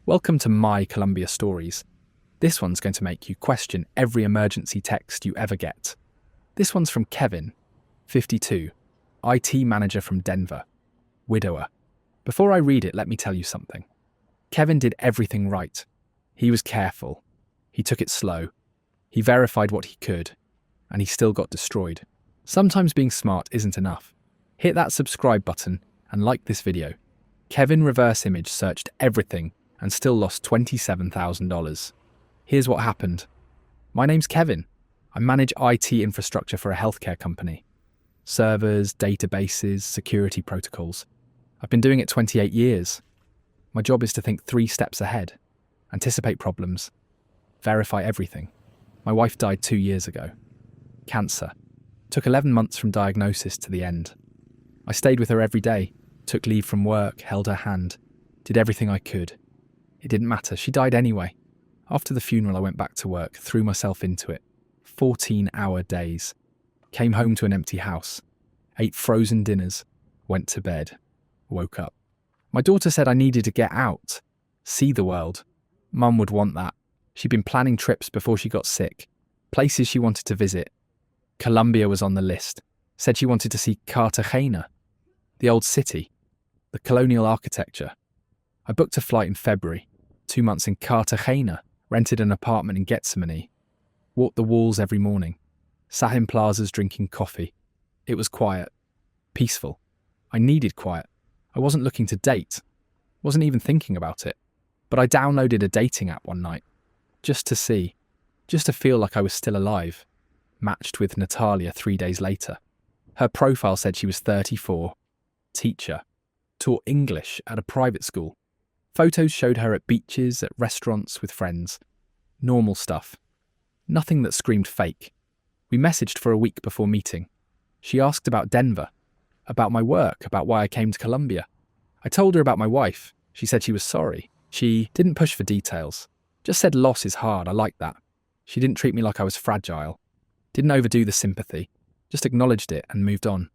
Welcome to My Colombia Stories. This one's going to make you question every emergency text you ever get. This one's from Kevin, 52, IT manager from Denver, widower. Before I read it, let me tell you something. Kevin did everything right. He was careful. He took it slow. He verified what he could. And he still got destroyed. Sometimes being smart isn't enough. Hit that subscribe button and like this video. Kevin reverse image searched everything and still lost $27,000. Here's what happened. My name's Kevin. I manage IT infrastructure for a healthcare company. Servers, databases, security protocols. I've been doing it 28 years. My job is to think 3 steps ahead, anticipate problems, verify everything. My wife died 2 years ago. Cancer. Took 11 months from diagnosis to the end. I stayed with her every day, took leave from work, held her hand, did everything I could. It didn't matter, she died anyway. After the funeral, I went back to work, threw myself into it. 14-hour days. Came home to an empty house. Ate frozen dinners. Went to bed. Woke up. My daughter said I needed to get out. See the world. Mum would want that. She'd been planning trips before she got sick. Places she wanted to visit. Colombia was on the list. Said she wanted to see Cartagena. The old city. The colonial architecture. I booked a flight in February. 2 months in Cartagena. Rented an apartment in Gethsemane. Walked the walls every morning. Sat in plazas drinking coffee. It was quiet. Peaceful. I needed quiet. I wasn't looking to date. Wasn't even thinking about it. But I downloaded a dating app one night. Just to see. Just to feel like I was still alive. Matched with Natalia 3 days later. Her profile said she was 34. Teacher. Taught English at a private school. Photos showed her at beaches, at restaurants with friends. Normal stuff. Nothing that screamed fake. We messaged for a week before meeting. She asked about Denver, about my work, about why I came to Colombia. I told her about my wife. She said she was sorry. She didn't push for details. Just said loss is hard, I like that. She didn't treat me like I was fragile. Didn't overdo the sympathy. Just acknowledged it and moved on.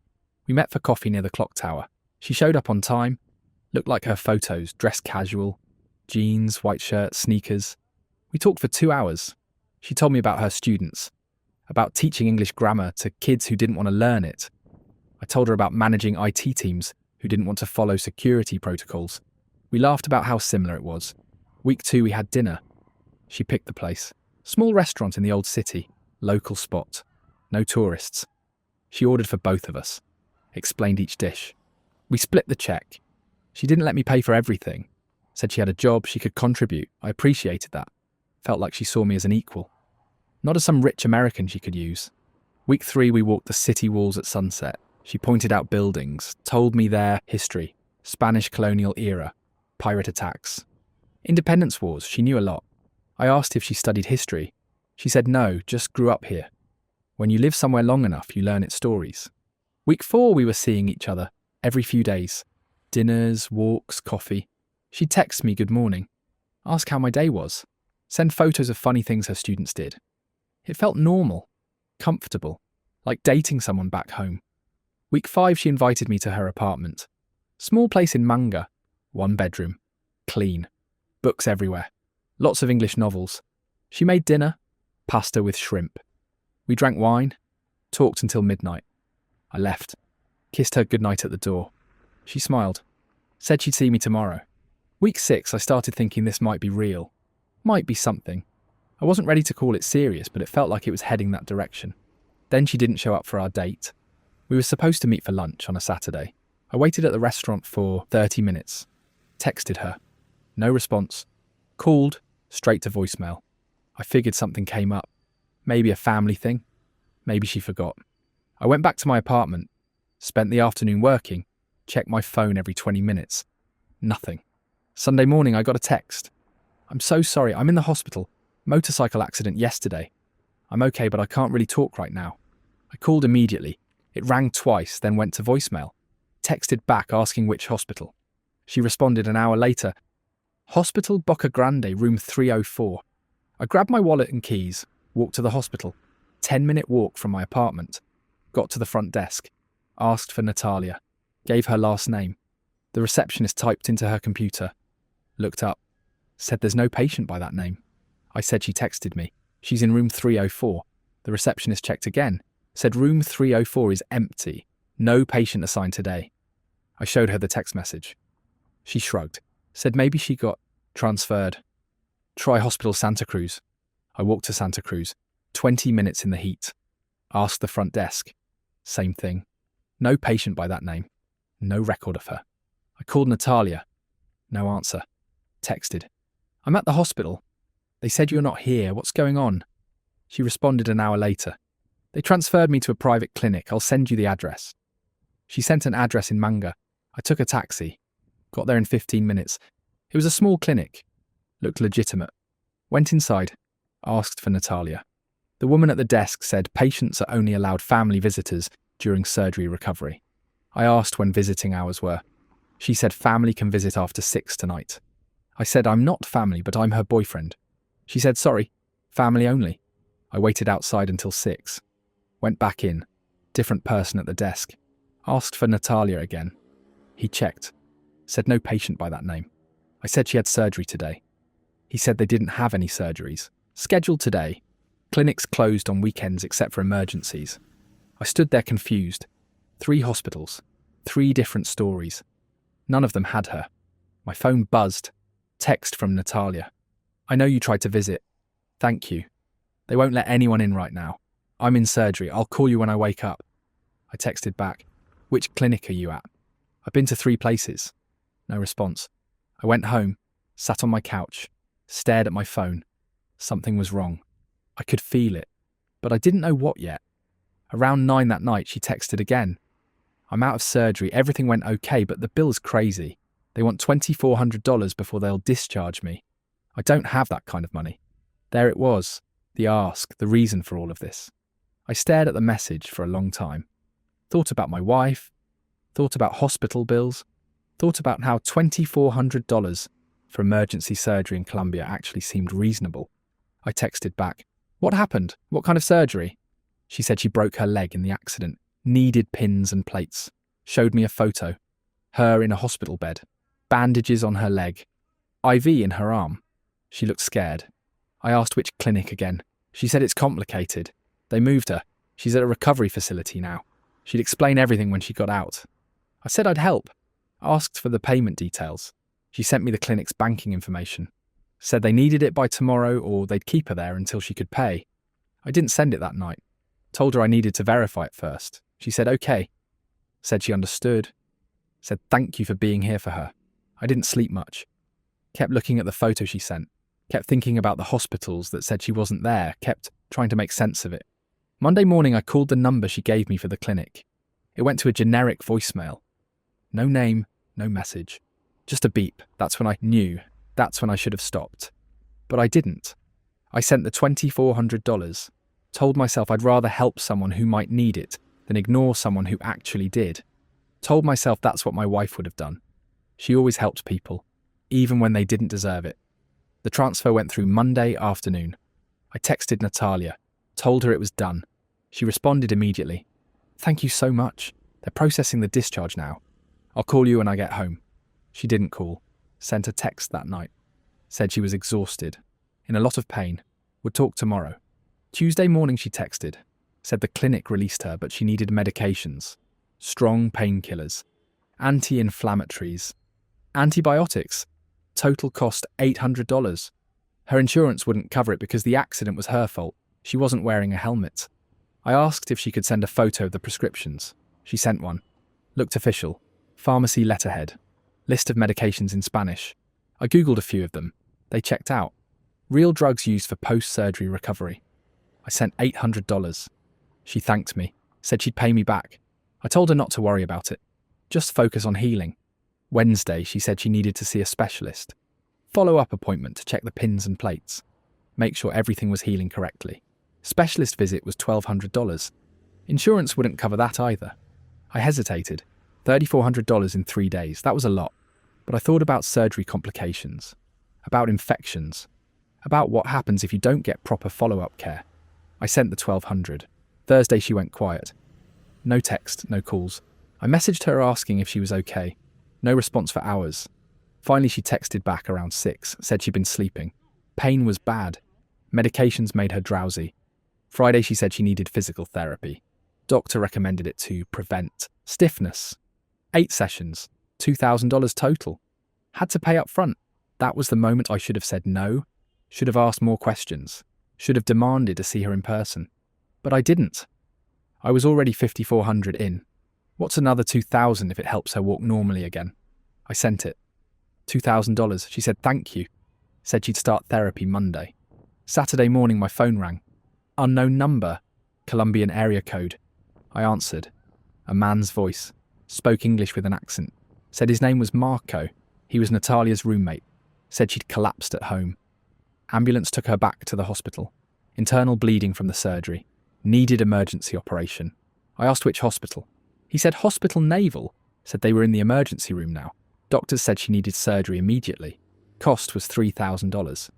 We met for coffee near the clock tower. She showed up on time. Looked like her photos, dressed casual. Jeans, white shirt, sneakers. We talked for 2 hours. She told me about her students. About teaching English grammar to kids who didn't want to learn it. I told her about managing IT teams who didn't want to follow security protocols. We laughed about how similar it was. Week 2 we had dinner. She picked the place. Small restaurant in the old city. Local spot. No tourists. She ordered for both of us. Explained each dish. We split the check. She didn't let me pay for everything. Said she had a job, she could contribute. I appreciated that. Felt like she saw me as an equal. Not as some rich American she could use. Week 3 we walked the city walls at sunset. She pointed out buildings, told me their history. Spanish colonial era. Pirate attacks. Independence wars, she knew a lot. I asked if she studied history. She said no, just grew up here. When you live somewhere long enough, you learn its stories. Week 4 we were seeing each other, every few days. Dinners, walks, coffee. She'd text me good morning. Ask how my day was. Send photos of funny things her students did. It felt normal. Comfortable. Like dating someone back home. Week 5 she invited me to her apartment. Small place in Manga. 1 bedroom. Clean. Books everywhere. Lots of English novels. She made dinner. Pasta with shrimp. We drank wine. Talked until midnight. I left. Kissed her goodnight at the door. She smiled. Said she'd see me tomorrow. Week 6 I started thinking this might be real. Might be something. I wasn't ready to call it serious, but it felt like it was heading that direction. Then she didn't show up for our date. We were supposed to meet for lunch on a Saturday. I waited at the restaurant for 30 minutes. Texted her. No response. Called. Straight to voicemail. I figured something came up. Maybe a family thing. Maybe she forgot. I went back to my apartment. Spent the afternoon working. Checked my phone every 20 minutes. Nothing. Sunday morning I got a text. I'm so sorry, I'm in the hospital. Motorcycle accident yesterday. I'm okay, but I can't really talk right now. I called immediately. It rang twice, then went to voicemail. Texted back asking which hospital. She responded an hour later. Hospital Boca Grande, room 304. I grabbed my wallet and keys, walked to the hospital. 10-minute walk from my apartment. Got to the front desk. Asked for Natalia. Gave her last name. The receptionist typed into her computer. Looked up. Said there's no patient by that name. I said she texted me. She's in room 304. The receptionist checked again. Said room 304 is empty. No patient assigned today. I showed her the text message. She shrugged. Said maybe she got transferred. Try Hospital Santa Cruz. I walked to Santa Cruz. 20 minutes in the heat. Asked the front desk. Same thing. No patient by that name. No record of her. I called Natalia. No answer. Texted. I'm at the hospital. They said you're not here. What's going on? She responded an hour later. They transferred me to a private clinic. I'll send you the address. She sent an address in Manga. I took a taxi. Got there in 15 minutes. It was a small clinic. Looked legitimate. Went inside. Asked for Natalia. The woman at the desk said patients are only allowed family visitors during surgery recovery. I asked when visiting hours were. She said family can visit after 6 tonight. I said I'm not family, but I'm her boyfriend. She said sorry, family only. I waited outside until 6. Went back in. Different person at the desk. Asked for Natalia again. He checked. Said no patient by that name. I said she had surgery today. He said they didn't have any surgeries. Scheduled today. Clinics closed on weekends except for emergencies. I stood there confused. 3 hospitals. 3 different stories. None of them had her. My phone buzzed. Text from Natalia. I know you tried to visit. Thank you. They won't let anyone in right now. I'm in surgery. I'll call you when I wake up. I texted back. Which clinic are you at? I've been to 3 places. No response. I went home, sat on my couch, stared at my phone. Something was wrong. I could feel it, but I didn't know what yet. Around 9 that night, she texted again. I'm out of surgery. Everything went okay, but the bill's crazy. They want $2,400 before they'll discharge me. I don't have that kind of money. There it was, the ask, the reason for all of this. I stared at the message for a long time. Thought about my wife, thought about hospital bills, thought about how $2,400 for emergency surgery in Colombia actually seemed reasonable. I texted back, what happened? What kind of surgery? She said she broke her leg in the accident, needed pins and plates. Showed me a photo. Her in a hospital bed, bandages on her leg, IV in her arm. She looked scared. I asked which clinic again. She said it's complicated. They moved her. She's at a recovery facility now. She'd explain everything when she got out. I said I'd help. Asked for the payment details. She sent me the clinic's banking information. Said they needed it by tomorrow or they'd keep her there until she could pay. I didn't send it that night. Told her I needed to verify it first. She said okay. Said she understood. Said thank you for being here for her. I didn't sleep much. Kept looking at the photo she sent. Kept thinking about the hospitals that said she wasn't there. Kept trying to make sense of it. Monday morning I called the number she gave me for the clinic. It went to a generic voicemail. No name, no message. Just a beep. That's when I knew. That's when I should have stopped. But I didn't. I sent the $2,400. Told myself I'd rather help someone who might need it than ignore someone who actually did. Told myself that's what my wife would have done. She always helped people, even when they didn't deserve it. The transfer went through Monday afternoon. I texted Natalia, told her it was done. She responded immediately. Thank you so much. They're processing the discharge now. I'll call you when I get home. She didn't call. Sent a text that night. Said she was exhausted, in a lot of pain. Would talk tomorrow. Tuesday morning she texted. Said the clinic released her, but she needed medications. Strong painkillers. Anti-inflammatories. Antibiotics. Total cost $800. Her insurance wouldn't cover it because the accident was her fault. She wasn't wearing a helmet. I asked if she could send a photo of the prescriptions. She sent one. Looked official. Pharmacy letterhead. List of medications in Spanish. I googled a few of them. They checked out. Real drugs used for post-surgery recovery. I sent $800. She thanked me. Said she'd pay me back. I told her not to worry about it. Just focus on healing. Wednesday, she said she needed to see a specialist. Follow-up appointment to check the pins and plates. Make sure everything was healing correctly. Specialist visit was $1,200. Insurance wouldn't cover that either. I hesitated. $3,400 in 3 days, that was a lot. But I thought about surgery complications. About infections. About what happens if you don't get proper follow-up care. I sent the $1,200. Thursday she went quiet. No text, no calls. I messaged her asking if she was okay. No response for hours. Finally, she texted back around 6, said she'd been sleeping. Pain was bad. Medications made her drowsy. Friday, she said she needed physical therapy. Doctor recommended it to prevent stiffness. 8 sessions, $2,000 total. Had to pay up front. That was the moment I should have said no, should have asked more questions, should have demanded to see her in person. But I didn't. I was already $5,400 in. What's another $2,000 if it helps her walk normally again? I sent it. $2,000. She said thank you. Said she'd start therapy Monday. Saturday morning my phone rang. Unknown number. Colombian area code. I answered. A man's voice. Spoke English with an accent. Said his name was Marco. He was Natalia's roommate. Said she'd collapsed at home. Ambulance took her back to the hospital. Internal bleeding from the surgery. Needed emergency operation. I asked which hospital. He said Hospital Naval. Said they were in the emergency room now. Doctors said she needed surgery immediately. Cost was $3,000.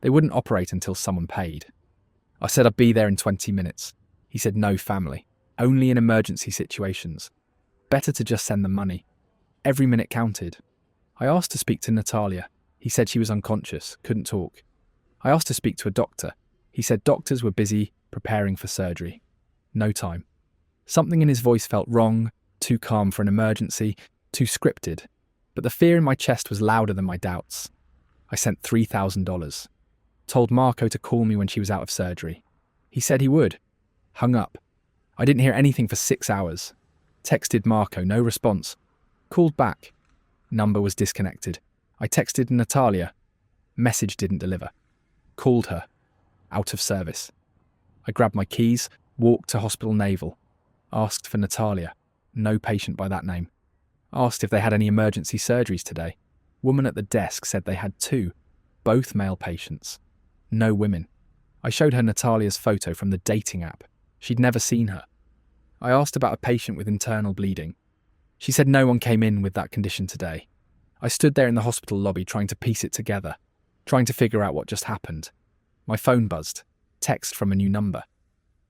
They wouldn't operate until someone paid. I said I'd be there in 20 minutes. He said no family. Only in emergency situations. Better to just send the money. Every minute counted. I asked to speak to Natalia. He said she was unconscious, couldn't talk. I asked to speak to a doctor. He said doctors were busy preparing for surgery. No time. Something in his voice felt wrong, too calm for an emergency, too scripted. But the fear in my chest was louder than my doubts. I sent $3,000. Told Marco to call me when she was out of surgery. He said he would. Hung up. I didn't hear anything for 6 hours. Texted Marco, no response. Called back. Number was disconnected. I texted Natalia. Message didn't deliver. Called her. Out of service. I grabbed my keys, walked to Hospital Naval. Asked for Natalia. No patient by that name. Asked if they had any emergency surgeries today. Woman at the desk said they had 2. Both male patients. No women. I showed her Natalia's photo from the dating app. She'd never seen her. I asked about a patient with internal bleeding. She said no one came in with that condition today. I stood there in the hospital lobby trying to piece it together, trying to figure out what just happened. My phone buzzed. Text from a new number.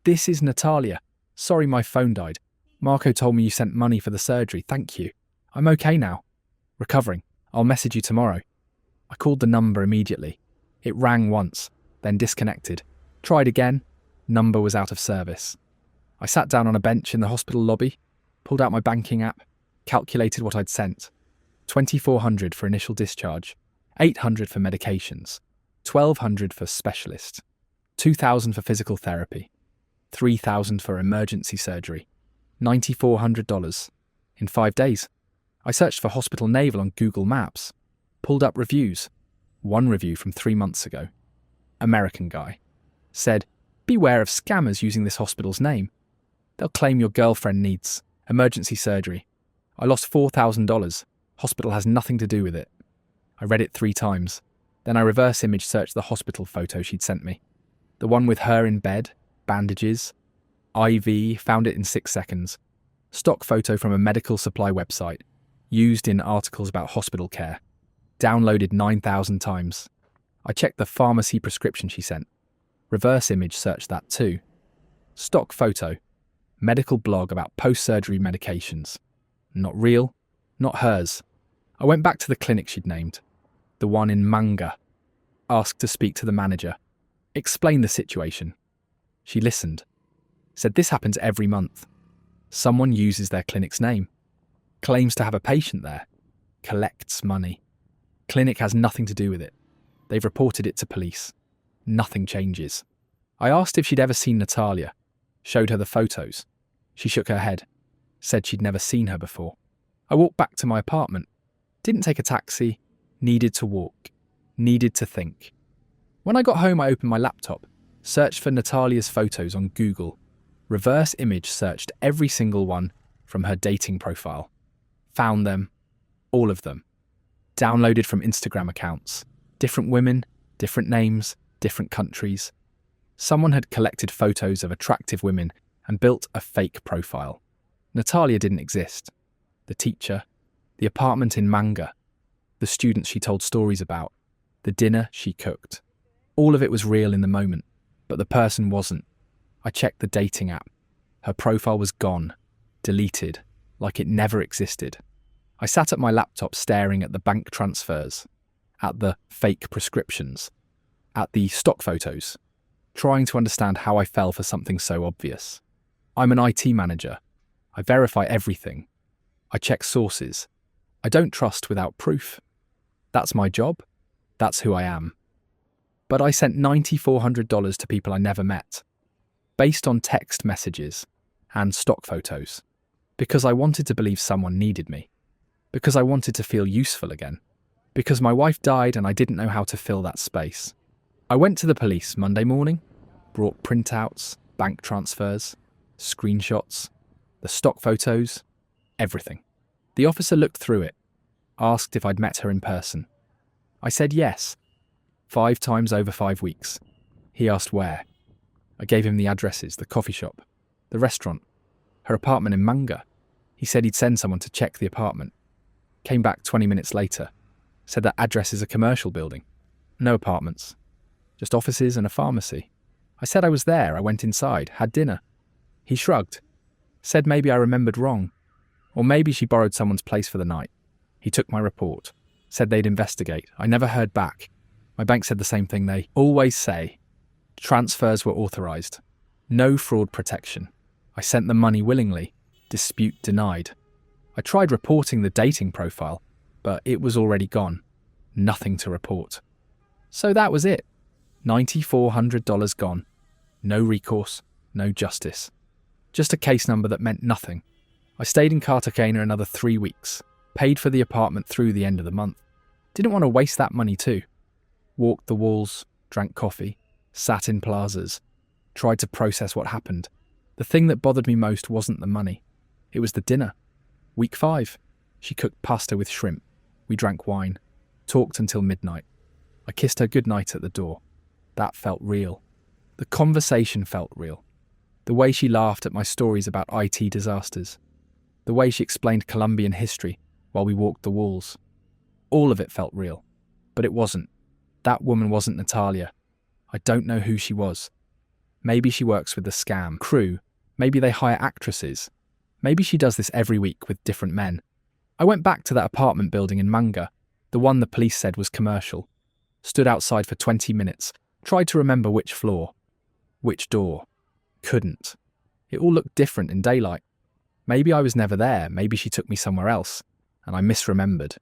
This is Natalia. Sorry my phone died. Marco told me you sent money for the surgery. Thank you. I'm okay now. Recovering. I'll message you tomorrow. I called the number immediately. It rang once, then disconnected. Tried again. Number was out of service. I sat down on a bench in the hospital lobby, pulled out my banking app, calculated what I'd sent. $2,400 for initial discharge, $800 for medications, $1,200 for specialist, $2,000 for physical therapy, $3,000 for emergency surgery, $9,400 in 5 days. I searched for Hospital Naval on Google Maps, pulled up reviews. One review from 3 months ago. American guy. Said, beware of scammers using this hospital's name. They'll claim your girlfriend needs emergency surgery. I lost $4,000. Hospital has nothing to do with it. I read it 3 times. Then I reverse image searched the hospital photo she'd sent me. The one with her in bed, bandages, IV, found it in 6 seconds. Stock photo from a medical supply website, used in articles about hospital care. Downloaded 9,000 times. I checked the pharmacy prescription she sent. Reverse image searched that too. Stock photo. Medical blog about post-surgery medications. Not real, not hers. I went back to the clinic she'd named. The one in Manga. Asked to speak to the manager. Explained the situation. She listened. Said this happens every month. Someone uses their clinic's name. Claims to have a patient there. Collects money. Clinic has nothing to do with it. They've reported it to police. Nothing changes. I asked if she'd ever seen Natalia. Showed her the photos. She shook her head. Said she'd never seen her before. I walked back to my apartment. Didn't take a taxi. Needed to walk. Needed to think. When I got home, I opened my laptop. Searched for Natalia's photos on Google. Reverse image searched every single one from her dating profile. Found them. All of them. Downloaded from Instagram accounts. Different women, different names, different countries. Someone had collected photos of attractive women and built a fake profile. Natalia didn't exist. The teacher, the apartment in Manga, the students she told stories about, the dinner she cooked. All of it was real in the moment, but the person wasn't. I checked the dating app. Her profile was gone, deleted, like it never existed. I sat at my laptop staring at the bank transfers, at the fake prescriptions, at the stock photos, trying to understand how I fell for something so obvious. I'm an IT manager. I verify everything. I check sources. I don't trust without proof. That's my job. That's who I am. But I sent $9,400 to people I never met, based on text messages and stock photos, because I wanted to believe someone needed me, because I wanted to feel useful again, because my wife died and I didn't know how to fill that space. I went to the police Monday morning, brought printouts, bank transfers, screenshots, the stock photos, everything. The officer looked through it, asked if I'd met her in person. I said yes, 5 times over 5 weeks. He asked where. I gave him the addresses, the coffee shop, the restaurant, her apartment in Manga. He said he'd send someone to check the apartment. Came back 20 minutes later, said that address is a commercial building. No apartments, just offices and a pharmacy. I said I was there, I went inside, had dinner. He shrugged, said maybe I remembered wrong, or maybe she borrowed someone's place for the night. He took my report, said they'd investigate. I never heard back. My bank said the same thing they always say. Transfers were authorised. No fraud protection. I sent the money willingly. Dispute denied. I tried reporting the dating profile, but it was already gone. Nothing to report. So that was it. $9,400 gone. No recourse, no justice. Just a case number that meant nothing. I stayed in Cartagena another 3 weeks, paid for the apartment through the end of the month. Didn't want to waste that money too. Walked the walls, drank coffee, sat in plazas, tried to process what happened. The thing that bothered me most wasn't the money. It was the dinner. Week 5. She cooked pasta with shrimp. We drank wine, talked until midnight. I kissed her goodnight at the door. That felt real. The conversation felt real. The way she laughed at my stories about IT disasters. The way she explained Colombian history while we walked the walls. All of it felt real. But it wasn't. That woman wasn't Natalia. I don't know who she was. Maybe she works with the scam crew. Maybe they hire actresses. Maybe she does this every week with different men. I went back to that apartment building in Manga, the one the police said was commercial. Stood outside for 20 minutes, tried to remember which floor, which door. Couldn't. It all looked different in daylight. Maybe I was never there, maybe she took me somewhere else, and I misremembered.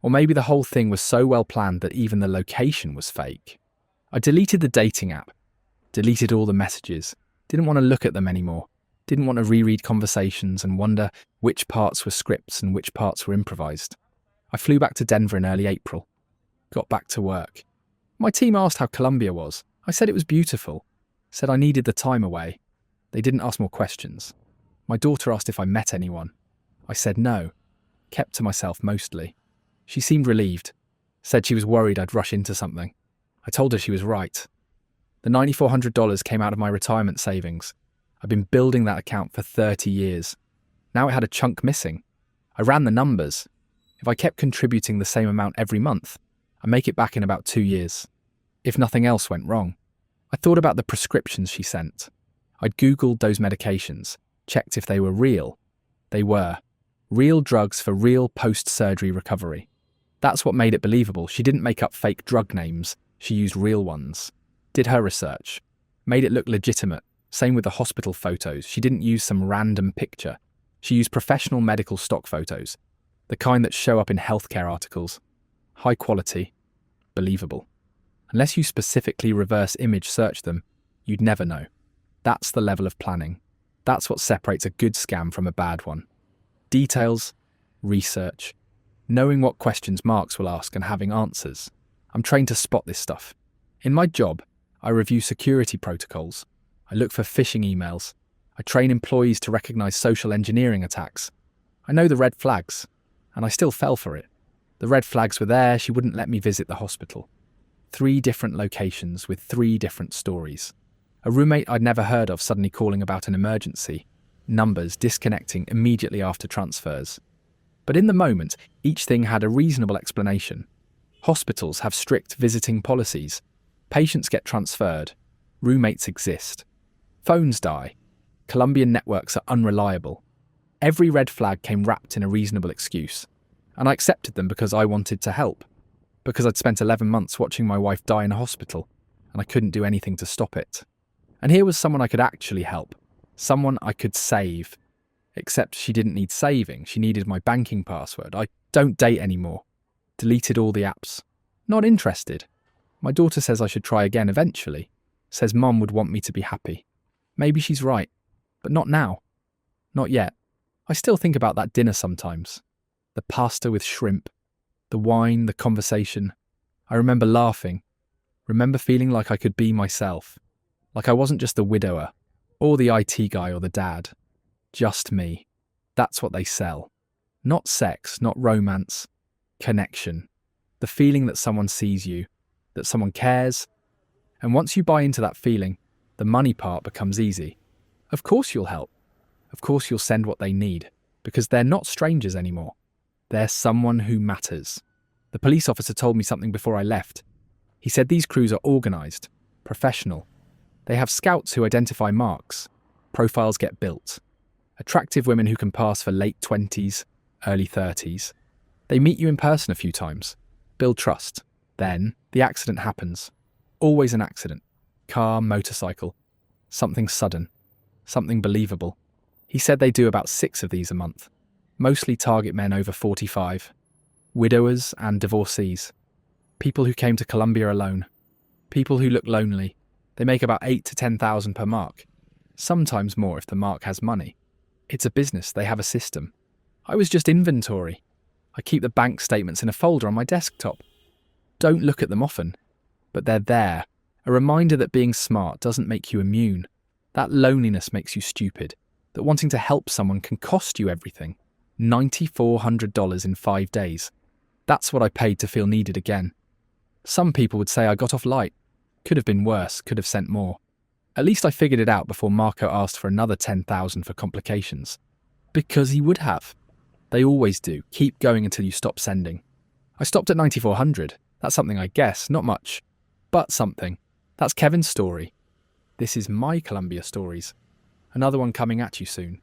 Or maybe the whole thing was so well planned that even the location was fake. I deleted the dating app, deleted all the messages, didn't want to look at them anymore, didn't want to reread conversations and wonder which parts were scripts and which parts were improvised. I flew back to Denver in early April, got back to work. My team asked how Colombia was. I said it was beautiful, said I needed the time away. They didn't ask more questions. My daughter asked if I met anyone. I said no, kept to myself mostly. She seemed relieved, said she was worried I'd rush into something. I told her she was right. The $9,400 came out of my retirement savings. I've been building that account for 30 years. Now it had a chunk missing. I ran the numbers. If I kept contributing the same amount every month, I'd make it back in about 2 years. If nothing else went wrong. I thought about the prescriptions she sent. I'd Googled those medications, checked if they were real. They were. Real drugs for real post-surgery recovery. That's what made it believable. She didn't make up fake drug names. She used real ones. Did her research. Made it look legitimate. Same with the hospital photos. She didn't use some random picture. She used professional medical stock photos. The kind that show up in healthcare articles. High quality. Believable. Unless you specifically reverse image search them, you'd never know. That's the level of planning. That's what separates a good scam from a bad one. Details, research, knowing what questions marks will ask and having answers. I'm trained to spot this stuff. In my job, I review security protocols. I look for phishing emails. I train employees to recognize social engineering attacks. I know the red flags, and I still fell for it. The red flags were there. She wouldn't let me visit the hospital. 3 different locations with 3 different stories. A roommate I'd never heard of suddenly calling about an emergency. Numbers disconnecting immediately after transfers. But in the moment, each thing had a reasonable explanation. Hospitals have strict visiting policies. Patients get transferred. Roommates exist. Phones die. Colombian networks are unreliable. Every red flag came wrapped in a reasonable excuse. And I accepted them because I wanted to help. Because I'd spent 11 months watching my wife die in a hospital, and I couldn't do anything to stop it. And here was someone I could actually help. Someone I could save. Except she didn't need saving, she needed my banking password. I don't date anymore. Deleted all the apps. Not interested. My daughter says I should try again eventually. Says Mum would want me to be happy. Maybe she's right, but not now. Not yet. I still think about that dinner sometimes. The pasta with shrimp. The wine, the conversation. I remember laughing. Remember feeling like I could be myself. Like I wasn't just the widower, or the IT guy or the dad. Just me. That's what they sell. Not sex, not romance. Connection. The feeling that someone sees you, that someone cares. And once you buy into that feeling, the money part becomes easy. Of course you'll help. Of course you'll send what they need, because they're not strangers anymore. They're someone who matters. The police officer told me something before I left. He said these crews are organised, professional. They have scouts who identify marks. Profiles get built. Attractive women who can pass for late 20s, early 30s. They meet you in person a few times, build trust. Then the accident happens. Always an accident. Car, motorcycle. Something sudden. Something believable. He said they do about 6 of these a month. Mostly target men over 45. Widowers and divorcees. People who came to Colombia alone. People who look lonely. They make about 8 to 10,000 per mark. Sometimes more if the mark has money. It's a business, they have a system. I was just inventory. I keep the bank statements in a folder on my desktop. Don't look at them often, but they're there. A reminder that being smart doesn't make you immune. That loneliness makes you stupid. That wanting to help someone can cost you everything. $9,400 in 5 days. That's what I paid to feel needed again. Some people would say I got off light. Could have been worse, could have sent more. At least I figured it out before Marco asked for another 10,000 for complications. Because he would have. They always do. Keep going until you stop sending. I stopped at 9,400. That's something I guess, not much. But something. That's Kevin's story. This is my Colombia stories. Another one coming at you soon.